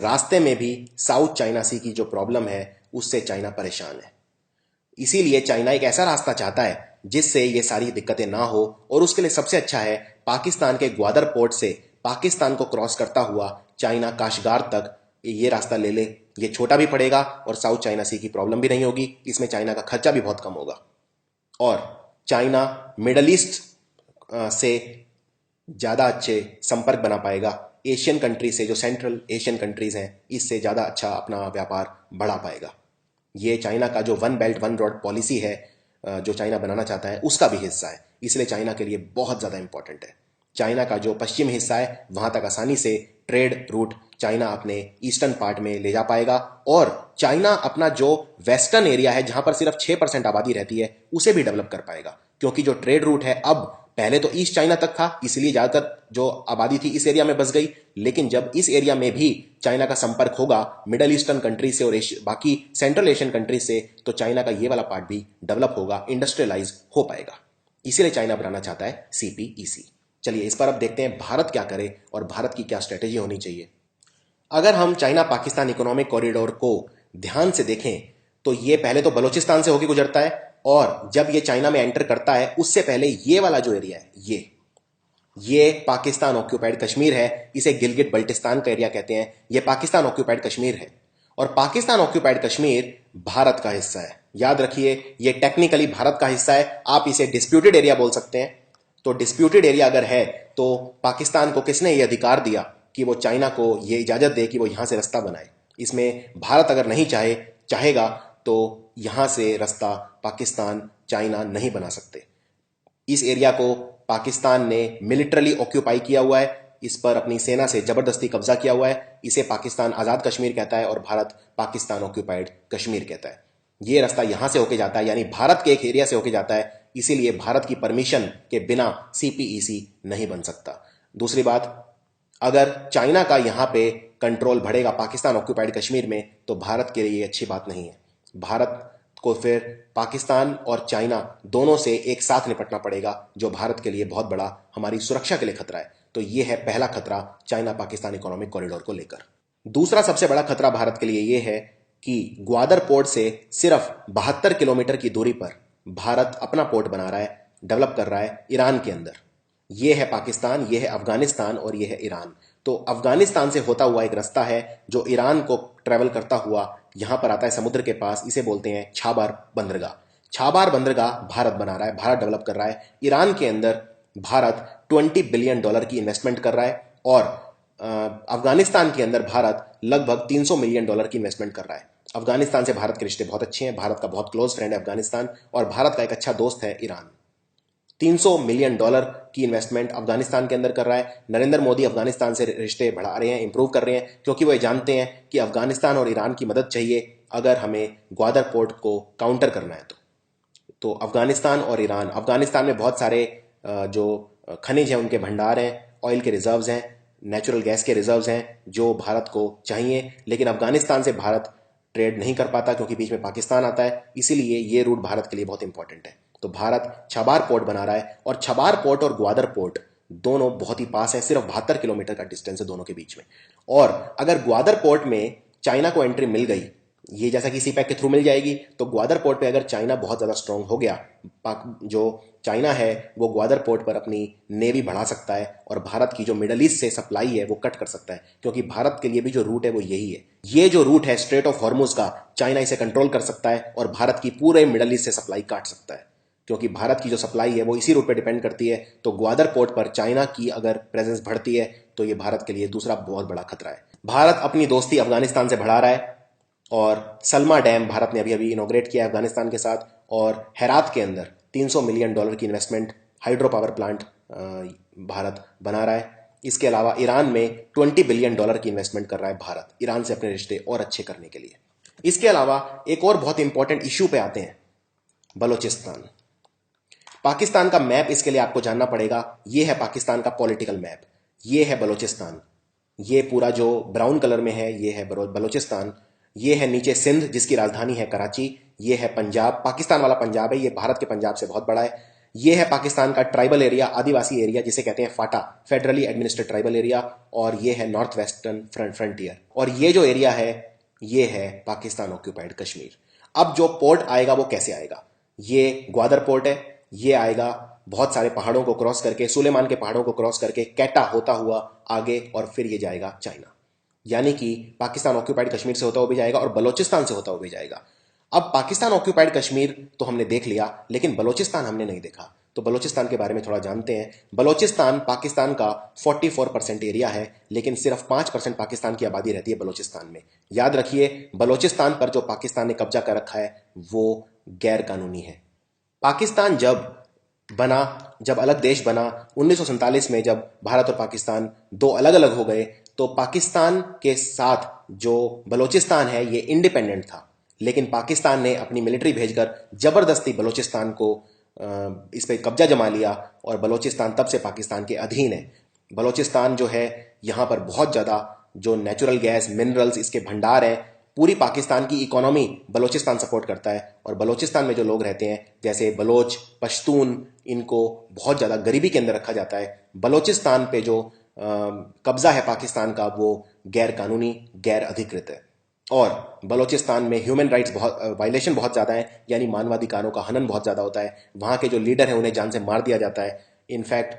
रास्ते में भी साउथ चाइना सी की जो प्रॉब्लम है उससे चाइना परेशान है। इसीलिए चाइना एक ऐसा रास्ता चाहता है जिससे ये सारी दिक्कतें ना हो, और उसके लिए सबसे अच्छा है पाकिस्तान के ग्वादर पोर्ट से पाकिस्तान को क्रॉस करता हुआ चाइना काशगार तक ये रास्ता ले ले। ये छोटा भी पड़ेगा और साउथ चाइना सी की प्रॉब्लम भी नहीं होगी, इसमें चाइना का खर्चा भी बहुत कम होगा, और चाइना मिडल ईस्ट से ज़्यादा अच्छे संपर्क बना पाएगा। एशियन कंट्री से, जो सेंट्रल एशियन कंट्रीज हैं, इससे ज़्यादा अच्छा अपना व्यापार बढ़ा पाएगा। ये चाइना का जो one belt one road policy है जो चाइना बनाना चाहता है उसका भी हिस्सा है, इसलिए चाइना के लिए बहुत ज़्यादा इंपॉर्टेंट है। चाइना का जो पश्चिम हिस्सा है वहां तक आसानी से ट्रेड रूट चाइना अपने ईस्टर्न पार्ट में ले जा पाएगा, और चाइना अपना जो वेस्टर्न एरिया है जहां पर सिर्फ 6% आबादी रहती है उसे भी डेवलप कर पाएगा, क्योंकि जो ट्रेड रूट है अब, पहले तो ईस्ट चाइना तक था इसलिए ज्यादातर जो आबादी थी इस एरिया में बस गई, लेकिन जब इस एरिया में भी चाइना का संपर्क होगा मिडल ईस्टर्न कंट्री से और बाकी सेंट्रल एशियन कंट्री से, तो चाइना का ये वाला पार्ट भी डेवलप होगा, इंडस्ट्रियलाइज हो पाएगा। इसीलिए चाइना बनाना चाहता है सीपीईसी। चलिए इस पर अब देखते हैं भारत क्या करे और भारत की क्या स्ट्रेटेजी होनी चाहिए। अगर हम चाइना पाकिस्तान इकोनॉमिक कॉरिडोर को ध्यान से देखें तो ये पहले तो बलूचिस्तान से होकर गुजरता है, और जब ये चाइना में एंटर करता है उससे पहले ये वाला जो एरिया है ये पाकिस्तान ऑक्यूपाइड कश्मीर है। इसे गिलगिट बल्टिस्तान का एरिया कहते हैं। ये पाकिस्तान ऑक्यूपाइड कश्मीर है, और पाकिस्तान ऑक्यूपाइड कश्मीर भारत का हिस्सा है। याद रखिए ये टेक्निकली भारत का हिस्सा है, आप इसे डिस्प्यूटेड एरिया बोल सकते हैं। तो डिस्प्यूटेड एरिया अगर है तो पाकिस्तान को किसने ये अधिकार दिया कि वो चाइना को ये इजाजत दे कि वो यहां से रास्ता बनाए? इसमें भारत अगर नहीं चाहेगा तो यहां से रास्ता पाकिस्तान चाइना नहीं बना सकते। इस एरिया को पाकिस्तान ने मिलिटरली ऑक्यूपाई किया हुआ है, इस पर अपनी सेना से जबरदस्ती कब्जा किया हुआ है। इसे पाकिस्तान आजाद कश्मीर कहता है और भारत पाकिस्तान ऑक्यूपाइड कश्मीर कहता है। ये रास्ता यहां से होके जाता है, यानी भारत के एक एरिया से होके जाता है, इसीलिए भारत की परमिशन के बिना सीपीईसी नहीं बन सकता। दूसरी बात, अगर चाइना का यहां पे कंट्रोल बढ़ेगा पाकिस्तान ऑक्यूपाइड कश्मीर में तो भारत के लिए ये अच्छी बात नहीं है। भारत को फिर पाकिस्तान और चाइना दोनों से एक साथ निपटना पड़ेगा, जो भारत के लिए बहुत बड़ा, हमारी सुरक्षा के लिए खतरा है। तो यह है पहला खतरा चाइना पाकिस्तान इकोनॉमिक कॉरिडोर को लेकर। दूसरा सबसे बड़ा खतरा भारत के लिए यह है कि ग्वादर पोर्ट से सिर्फ 72 किलोमीटर की दूरी पर भारत अपना पोर्ट बना रहा है, डेवलप कर रहा है ईरान के अंदर। यह है पाकिस्तान, यह है अफगानिस्तान और यह है ईरान। तो अफगानिस्तान से होता हुआ एक रास्ता है जो ईरान को ट्रेवल करता हुआ यहां पर आता है समुद्र के पास, इसे बोलते हैं छाबार बंदरगाह। छाबार बंदरगाह भारत बना रहा है, भारत डेवलप कर रहा है। ईरान के अंदर भारत $20 बिलियन की इन्वेस्टमेंट कर रहा है, और अफगानिस्तान के अंदर भारत लगभग $300 मिलियन की इन्वेस्टमेंट कर रहा है। अफगानिस्तान से भारत के रिश्ते बहुत अच्छे हैं, भारत का बहुत क्लोज फ्रेंड है अफगानिस्तान, और भारत का एक अच्छा दोस्त है ईरान। $300 मिलियन की इन्वेस्टमेंट अफगानिस्तान के अंदर कर रहा है। नरेंद्र मोदी अफगानिस्तान से रिश्ते बढ़ा रहे हैं, इंप्रूव कर रहे हैं, क्योंकि वो जानते हैं कि अफगानिस्तान और ईरान की मदद चाहिए अगर हमें ग्वादर पोर्ट को काउंटर करना है। तो अफगानिस्तान और ईरान, अफगानिस्तान में बहुत सारे जो खनिज हैं उनके भंडार हैं, ऑयल के रिजर्व्स हैं, नेचुरल गैस के रिजर्व्स हैं जो भारत को चाहिए, लेकिन अफगानिस्तान से भारत ट्रेड नहीं कर पाता क्योंकि बीच में पाकिस्तान आता है, इसीलिए ये रूट भारत के लिए बहुत इंपॉर्टेंट है। तो भारत छबार पोर्ट बना रहा है, और छबार पोर्ट और ग्वादर पोर्ट दोनों बहुत ही पास है, सिर्फ 72 किलोमीटर का डिस्टेंस है दोनों के बीच में। और अगर ग्वादर पोर्ट में चाइना को एंट्री मिल गई, ये जैसा कि सी पैक के थ्रू मिल जाएगी, तो ग्वादर पोर्ट पे अगर चाइना बहुत ज्यादा स्ट्रांग हो गया, जो चाइना है वो ग्वादर पोर्ट पर अपनी नेवी बढ़ा सकता है और भारत की जो मिडल ईस्ट से सप्लाई है वो कट कर सकता है, क्योंकि भारत के लिए भी जो रूट है वो यही है। ये जो रूट है स्ट्रेट ऑफ हॉर्मुज का, चाइना इसे कंट्रोल कर सकता है और भारत की पूरे मिडल ईस्ट से सप्लाई काट सकता है, क्योंकि भारत की जो सप्लाई है वो इसी रूट पर डिपेंड करती है। तो ग्वादर पोर्ट पर चाइना की अगर प्रेजेंस बढ़ती है तो ये भारत के लिए दूसरा बहुत बड़ा खतरा है। भारत अपनी दोस्ती अफगानिस्तान से बढ़ा रहा है, और सलमा डैम भारत ने अभी अभी इनोग्रेट किया है अफगानिस्तान के साथ, और हेरात के अंदर $300 मिलियन की investment, hydro power plant Bharat बना रहा है। इसके अलावा ईरान में $20 बिलियन की इन्वेस्टमेंट कर रहा है भारत, ईरान से अपने रिश्ते और अच्छे करने के लिए। इसके अलावा एक और बहुत इंपॉर्टेंट इश्यू पे आते हैं, बलोचिस्तान। पाकिस्तान का मैप इसके लिए आपको जानना पड़ेगा। यह है पाकिस्तान का पॉलिटिकल मैप, यह है बलोचिस्तान। ये पूरा जो ब्राउन कलर में है ये है बलोचिस्तान। ये है नीचे सिंध जिसकी राजधानी है कराची। ये है पंजाब, पाकिस्तान वाला पंजाब है, ये भारत के पंजाब से बहुत बड़ा है। ये है पाकिस्तान का ट्राइबल एरिया, आदिवासी एरिया जिसे कहते हैं फाटा, फेडरली एडमिनिस्ट्रेड ट्राइबल एरिया, और ये है नॉर्थ वेस्टर्न फ्रंटियर, और ये जो एरिया है ये है पाकिस्तान ऑक्यूपाइड कश्मीर। अब जो पोर्ट आएगा वो कैसे आएगा? ये ग्वादर पोर्ट है, ये आएगा बहुत सारे पहाड़ों को क्रॉस करके, सुलेमान के पहाड़ों को क्रॉस करके, कैटा होता हुआ आगे, और फिर ये जाएगा चाइना। यानी कि पाकिस्तान ऑक्यूपाइड कश्मीर से होता हुआ भी जाएगा और बलोचिस्तान से होता हुआ भी जाएगा। अब पाकिस्तान ऑक्यूपाइड कश्मीर तो हमने देख लिया, लेकिन बलोचिस्तान हमने नहीं देखा। तो बलोचिस्तान के बारे में थोड़ा जानते हैं। बलोचिस्तान पाकिस्तान का 44% एरिया है, लेकिन सिर्फ 5% पाकिस्तान की आबादी रहती है बलोचिस्तान में। याद रखिए, बलोचिस्तान पर जो पाकिस्तान ने कब्जा कर रखा है वो गैर कानूनी है। पाकिस्तान जब अलग देश बना 1947 में, जब भारत और पाकिस्तान दो अलग अलग हो गए, तो पाकिस्तान के साथ जो बलोचिस्तान है ये इंडिपेंडेंट था, लेकिन पाकिस्तान ने अपनी मिलिट्री भेजकर जबरदस्ती बलोचिस्तान को इस पे कब्जा जमा लिया, और बलोचिस्तान तब से पाकिस्तान के अधीन है। बलोचिस्तान जो है, यहाँ पर बहुत ज़्यादा जो नेचुरल गैस, मिनरल्स, इसके भंडार हैं। पूरी पाकिस्तान की इकोनॉमी बलोचिस्तान सपोर्ट करता है, और बलोचिस्तान में जो लोग रहते हैं जैसे बलोच, पश्तून, इनको बहुत ज़्यादा गरीबी के अंदर रखा जाता है। बलोचिस्तान पे जो कब्जा है पाकिस्तान का वो गैर कानूनी, गैर अधिकृत है, और बलोचिस्तान में ह्यूमन राइट्स वायलेशन बहुत ज़्यादा है, यानी मानवाधिकारों का हनन बहुत ज़्यादा होता है। वहाँ के जो लीडर हैं उन्हें जान से मार दिया जाता है। इनफैक्ट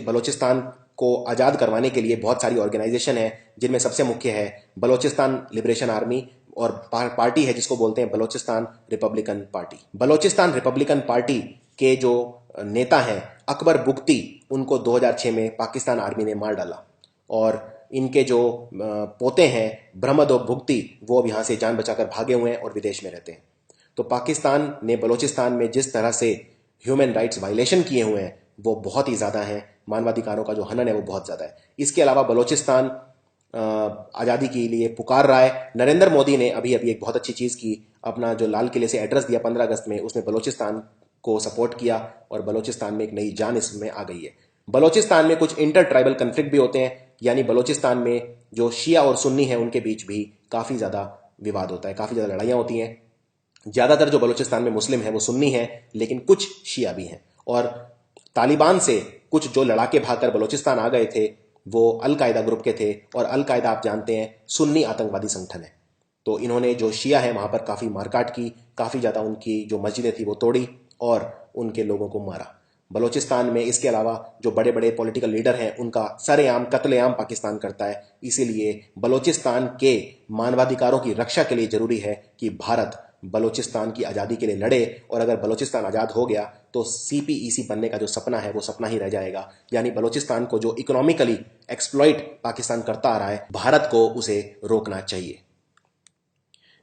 बलोचिस्तान को आज़ाद करवाने के लिए बहुत सारी ऑर्गेनाइजेशन है, जिनमें सबसे मुख्य है बलोचिस्तान लिबरेशन आर्मी, और पार्टी है जिसको बोलते हैं Balochistan Republican party. Balochistan Republican party के जो नेता हैं अकबर बुगती, उनको 2006 में पाकिस्तान आर्मी ने मार डाला, और इनके जो पोते हैं ब्रह्मदो भुगती, वो अब यहाँ से जान बचाकर भागे हुए हैं और विदेश में रहते हैं। तो पाकिस्तान ने बलोचिस्तान में जिस तरह से ह्यूमन राइट्स वायलेशन किए हुए हैं वो बहुत ही ज़्यादा है। मानवाधिकारों का जो हनन है वो बहुत ज़्यादा है। इसके अलावा बलोचिस्तान आज़ादी के लिए पुकार रहा है। नरेंद्र मोदी ने अभी अभी एक बहुत अच्छी चीज़ की, अपना जो लाल किले से एड्रेस दिया 15 अगस्त में, उसमें बलोचिस्तान को सपोर्ट किया, और बलोचिस्तान में एक नई जान इसमें आ गई है। बलोचिस्तान में कुछ इंटर ट्राइबल कन्फ्लिक्ट भी होते हैं, यानी बलोचिस्तान में जो शिया और सुन्नी है उनके बीच भी काफ़ी ज़्यादा विवाद होता है, काफ़ी ज़्यादा लड़ाइयाँ होती हैं। ज़्यादातर जो बलोचिस्तान में मुस्लिम है वो सुन्नी है, लेकिन कुछ शिया भी हैं। और तालिबान से कुछ जो लड़ाके भागकर बलोचिस्तान आ गए थे वो अल-कायदा ग्रुप के थे, और अल-कायदा आप जानते हैं सुन्नी आतंकवादी संगठन है। तो इन्होंने जो शिया है वहाँ पर काफ़ी मारकाट की, काफ़ी ज़्यादा उनकी जो मस्जिदें थी वो तोड़ी और उनके लोगों को मारा। बलोचिस्तान में इसके अलावा जो बड़े बड़े पॉलिटिकल लीडर हैं उनका सरेआम कत्लेआम पाकिस्तान करता है। इसीलिए बलोचिस्तान के मानवाधिकारों की रक्षा के लिए ज़रूरी है कि भारत बलोचिस्तान की आज़ादी के लिए लड़े, और अगर बलोचिस्तान आज़ाद हो गया तो CPEC बनने का जो सपना है वो सपना ही रह जाएगा। यानी बलोचिस्तान को जो इकोनॉमिकली एक्सप्लॉइट पाकिस्तान करता आ रहा है, भारत को उसे रोकना चाहिए।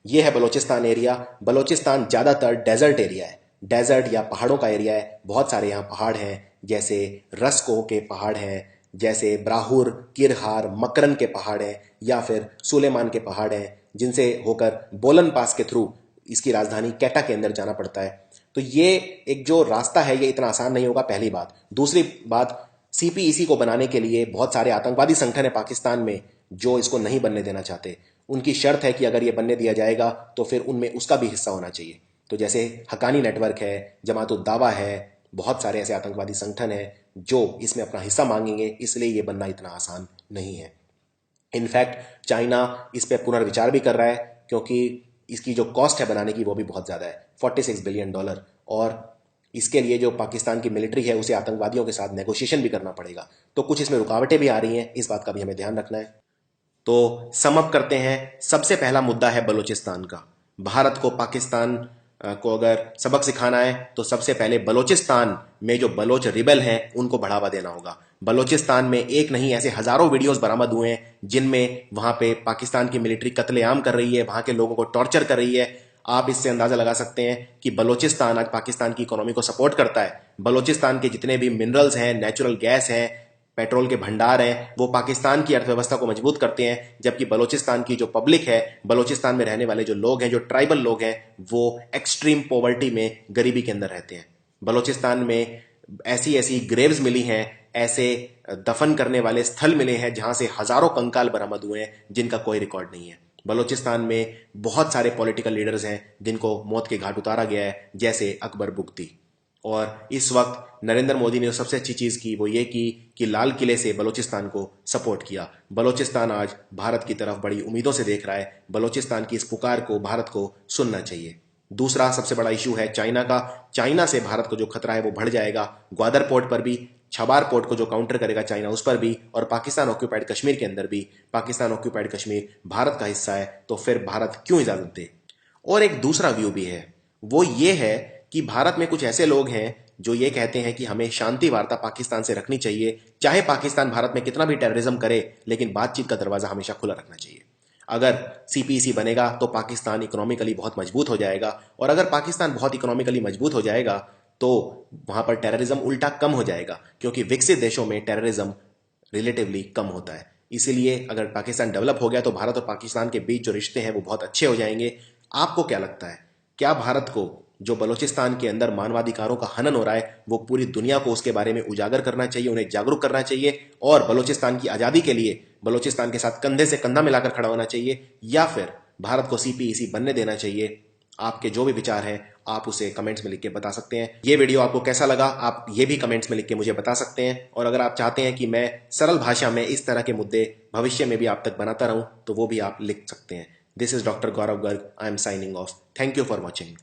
यह है बलोचिस्तान एरिया। बलोचिस्तान ज़्यादातर डेजर्ट एरिया है, डेजर्ट या पहाड़ों का एरिया है। बहुत सारे यहाँ पहाड़ हैं, जैसे रस्को के पहाड़ हैं, जैसे ब्राहुर, किरहार, मकरन के पहाड़ हैं, या फिर सुलेमान के पहाड़ हैं, जिनसे होकर बोलन पास के थ्रू इसकी राजधानी कैटा के अंदर जाना पड़ता है। तो ये एक जो रास्ता है ये इतना आसान नहीं होगा, पहली बात। दूसरी बात, CPEC को बनाने के लिए बहुत सारे आतंकवादी संगठन है पाकिस्तान में जो इसको नहीं बनने देना चाहते। उनकी शर्त है कि अगर ये बनने दिया जाएगा तो फिर उनमें उसका भी हिस्सा होना चाहिए। तो जैसे हकानी नेटवर्क है, जमातुद दावा है, बहुत सारे ऐसे आतंकवादी संगठन हैं जो इसमें अपना हिस्सा मांगेंगे, इसलिए ये बनना इतना आसान नहीं है। इनफैक्ट चाइना इस पर पुनर्विचार भी कर रहा है, क्योंकि इसकी जो कॉस्ट है बनाने की वो भी बहुत ज़्यादा है, $46 बिलियन, और इसके लिए जो पाकिस्तान की मिलिट्री है उसे आतंकवादियों के साथ नेगोशिएशन भी करना पड़ेगा। तो कुछ इसमें रुकावटें भी आ रही हैं, इस बात का भी हमें ध्यान रखना है। तो सम अप करते हैं। सबसे पहला मुद्दा है बलूचिस्तान का। भारत को पाकिस्तान को अगर सबक सिखाना है तो सबसे पहले बलूचिस्तान में जो बलोच रिबल हैं उनको बढ़ावा देना होगा। बलूचिस्तान में एक नहीं ऐसे हजारों वीडियोस बरामद हुए हैं जिनमें वहां पे पाकिस्तान की मिलिट्री कत्लेआम कर रही है, वहां के लोगों को टॉर्चर कर रही है। आप इससे अंदाजा लगा सकते हैं कि बलूचिस्तान आज पाकिस्तान की इकोनॉमी को सपोर्ट करता है। बलूचिस्तान के जितने भी मिनरल्स हैं, नेचुरल गैस हैं, पेट्रोल के भंडार हैं, वो पाकिस्तान की अर्थव्यवस्था को मजबूत करते हैं। जबकि बलूचिस्तान की जो पब्लिक है, बलूचिस्तान में रहने वाले जो लोग हैं, जो ट्राइबल लोग हैं, वो एक्सट्रीम पॉवर्टी में, गरीबी के अंदर रहते हैं। बलूचिस्तान में ऐसी ऐसी ग्रेव्स मिली हैं, ऐसे दफन करने वाले स्थल मिले हैं जहां से हजारों कंकाल बरामद हुए हैं जिनका कोई रिकॉर्ड नहीं है। बलूचिस्तान में बहुत सारे पॉलिटिकल लीडर्स हैं जिनको मौत के घाट उतारा गया है, जैसे अकबर बुगती। और इस वक्त नरेंद्र मोदी ने सबसे अच्छी चीज की वो ये की कि लाल किले से बलूचिस्तान को सपोर्ट किया। बलूचिस्तान आज भारत की तरफ बड़ी उम्मीदों से देख रहा है। बलूचिस्तान की इस पुकार को भारत को सुनना चाहिए। दूसरा सबसे बड़ा इशू है चाइना का। चाइना से भारत को जो खतरा है वो बढ़ जाएगा। ग्वादर पोर्ट पर भी, छबार पोर्ट को जो काउंटर करेगा चाइना उस पर भी, और पाकिस्तान ऑक्यूपाइड कश्मीर के अंदर भी। पाकिस्तान ऑक्यूपाइड कश्मीर भारत का हिस्सा है, तो फिर भारत क्यों इजाजत दे। और एक दूसरा व्यू भी है, वो ये है कि भारत में कुछ ऐसे लोग हैं जो ये कहते हैं कि हमें शांति वार्ता पाकिस्तान से रखनी चाहिए। चाहे पाकिस्तान भारत में कितना भी टेररिज्म करे, लेकिन बातचीत का दरवाजा हमेशा खुला रखना चाहिए। अगर सीपीईसी बनेगा तो पाकिस्तान इकोनॉमिकली बहुत मजबूत हो जाएगा, और अगर पाकिस्तान बहुत इकोनॉमिकली मजबूत हो जाएगा तो वहां पर टेररिज्म उल्टा कम हो जाएगा, क्योंकि विकसित देशों में टेररिज्म रिलेटिवली कम होता है। इसीलिए अगर पाकिस्तान डेवलप हो गया तो भारत और पाकिस्तान के बीच जो रिश्ते हैं वो बहुत अच्छे हो जाएंगे। आपको क्या लगता है, क्या भारत को जो बलूचिस्तान के अंदर मानवाधिकारों का हनन हो रहा है वो पूरी दुनिया को उसके बारे में उजागर करना चाहिए, उन्हें जागरूक करना चाहिए, और बलूचिस्तान की आजादी के लिए बलूचिस्तान के साथ कंधे से कंधा मिलाकर खड़ा होना चाहिए, या फिर भारत को सीपीईसी बनने देना चाहिए? आपके जो भी विचार हैं आप उसे कमेंट्स में लिख के बता सकते हैं। ये वीडियो आपको कैसा लगा आप ये भी कमेंट्स में लिख के मुझे बता सकते हैं। और अगर आप चाहते हैं कि मैं सरल भाषा में इस तरह के मुद्दे भविष्य में भी आप तक बनाता रहूं तो वो भी आप लिख सकते हैं। This is doctor Gaurav Garg. I am signing off. Thank you for watching.